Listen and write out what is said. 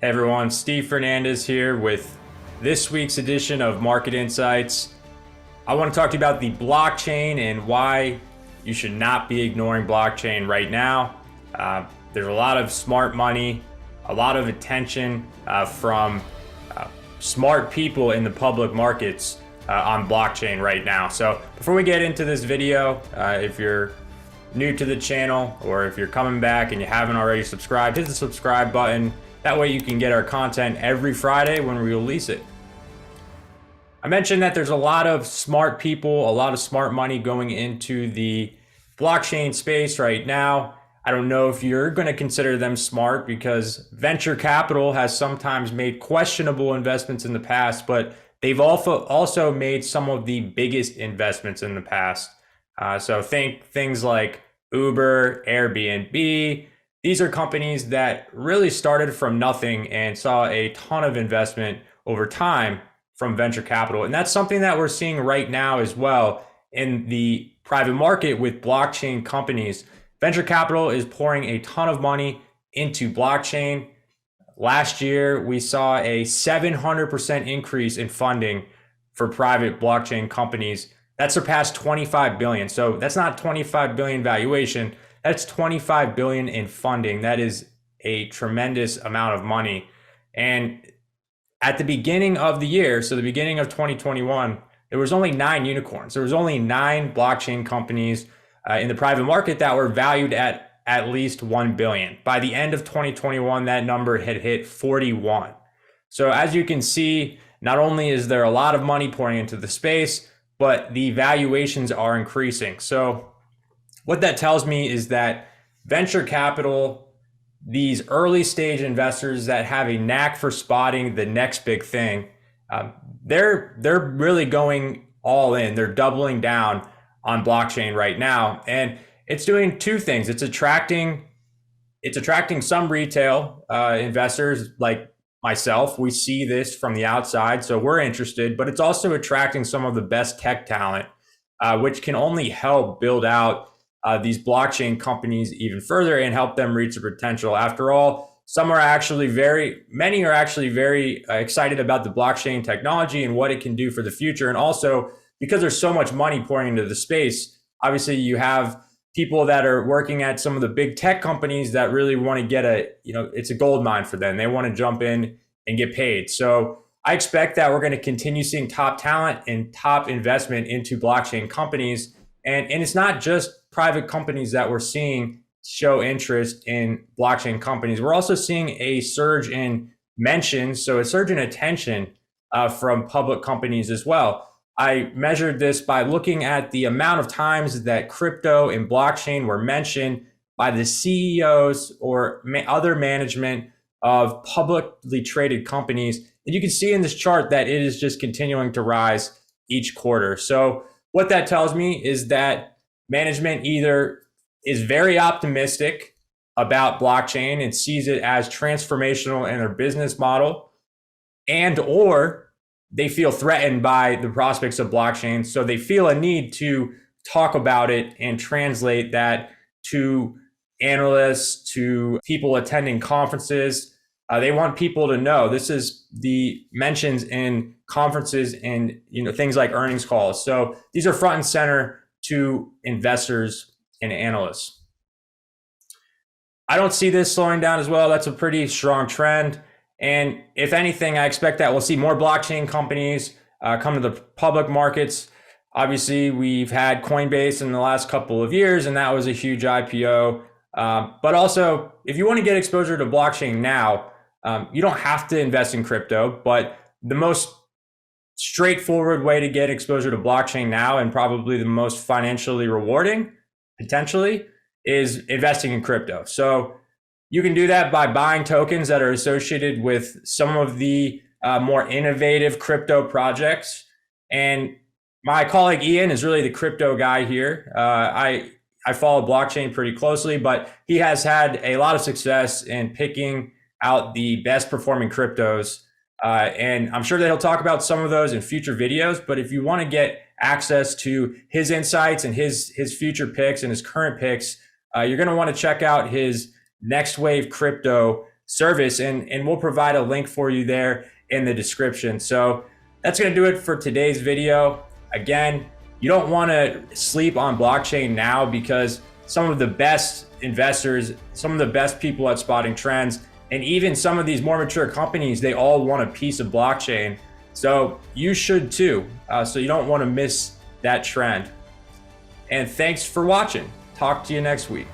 Hey everyone, Steve Fernandez here with this week's edition of Market Insights. I want to talk to you about the blockchain and why you should not be ignoring blockchain right now. There's a lot of smart money, a lot of attention from smart people in the public markets on blockchain right now. So before we get into this video, if you're new to the channel or if you're coming back and you haven't already subscribed, hit the subscribe button. That way you can get our content every Friday when we release it. I mentioned that there's a lot of smart people, a lot of smart money going into the blockchain space right now. I don't know if you're going to consider them smart because venture capital has sometimes made questionable investments in the past, but they've also made some of the biggest investments in the past. So think things like Uber, Airbnb. These are companies that really started from nothing and saw a ton of investment over time from venture capital. And that's something that we're seeing right now as well in the private market with blockchain companies. Venture capital is pouring a ton of money into blockchain. Last year, we saw a 700% increase in funding for private blockchain companies. That surpassed 25 billion. So that's not 25 billion valuation. That's 25 billion in funding. That is a tremendous amount of money. And at the beginning of the year, so the beginning of 2021, there was only 9 unicorns. There was only 9 blockchain companies in the private market that were valued at least 1 billion. By the end of 2021, that number had hit 41. So as you can see, not only is there a lot of money pouring into the space, but the valuations are increasing. So what that tells me is that venture capital, these early stage investors that have a knack for spotting the next big thing, they're really going all in. They're doubling down on blockchain right now, and it's doing two things. It's attracting some retail investors like myself. We see this from the outside, so we're interested, but it's also attracting some of the best tech talent, which can only help build out these blockchain companies even further and help them reach their potential. After all, many are actually very excited about the blockchain technology and what it can do for the future. And also because there's so much money pouring into the space, obviously you have people that are working at some of the big tech companies that really want to get it's a gold mine for them. They want to jump in and get paid. So I expect that we're going to continue seeing top talent and top investment into blockchain companies. And it's not just private companies that we're seeing show interest in blockchain companies. We're also seeing a surge in mentions, so a surge in attention from public companies as well. I measured this by looking at the amount of times that crypto and blockchain were mentioned by the CEOs or other management of publicly traded companies. And you can see in this chart that it is just continuing to rise each quarter. So what that tells me is that management either is very optimistic about blockchain and sees it as transformational in their business model, and or they feel threatened by the prospects of blockchain. So they feel a need to talk about it and translate that to analysts, to people attending conferences. They want people to know. This is the mentions in conferences and things like earnings calls. So these are front and center to investors and analysts. I don't see this slowing down as well. That's a pretty strong trend. And if anything, I expect that we'll see more blockchain companies come to the public markets. Obviously, we've had Coinbase in the last couple of years, and that was a huge IPO. But also, if you want to get exposure to blockchain now, you don't have to invest in crypto, but the most straightforward way to get exposure to blockchain now, and probably the most financially rewarding, potentially, is investing in crypto. So you can do that by buying tokens that are associated with some of the more innovative crypto projects. And my colleague Ian is really the crypto guy here. I follow blockchain pretty closely, but he has had a lot of success in picking out the best performing cryptos. And I'm sure that he'll talk about some of those in future videos. But if you want to get access to his insights and his future picks and his current picks, you're going to want to check out his Next Wave Crypto service, and we'll provide a link for you there in the description. So that's going to do it for today's video. Again, you don't want to sleep on blockchain now, because some of the best investors, some of the best people at spotting trends, and even some of these more mature companies, they all want a piece of blockchain. So you should too. So you don't want to miss that trend. And thanks for watching. Talk to you next week.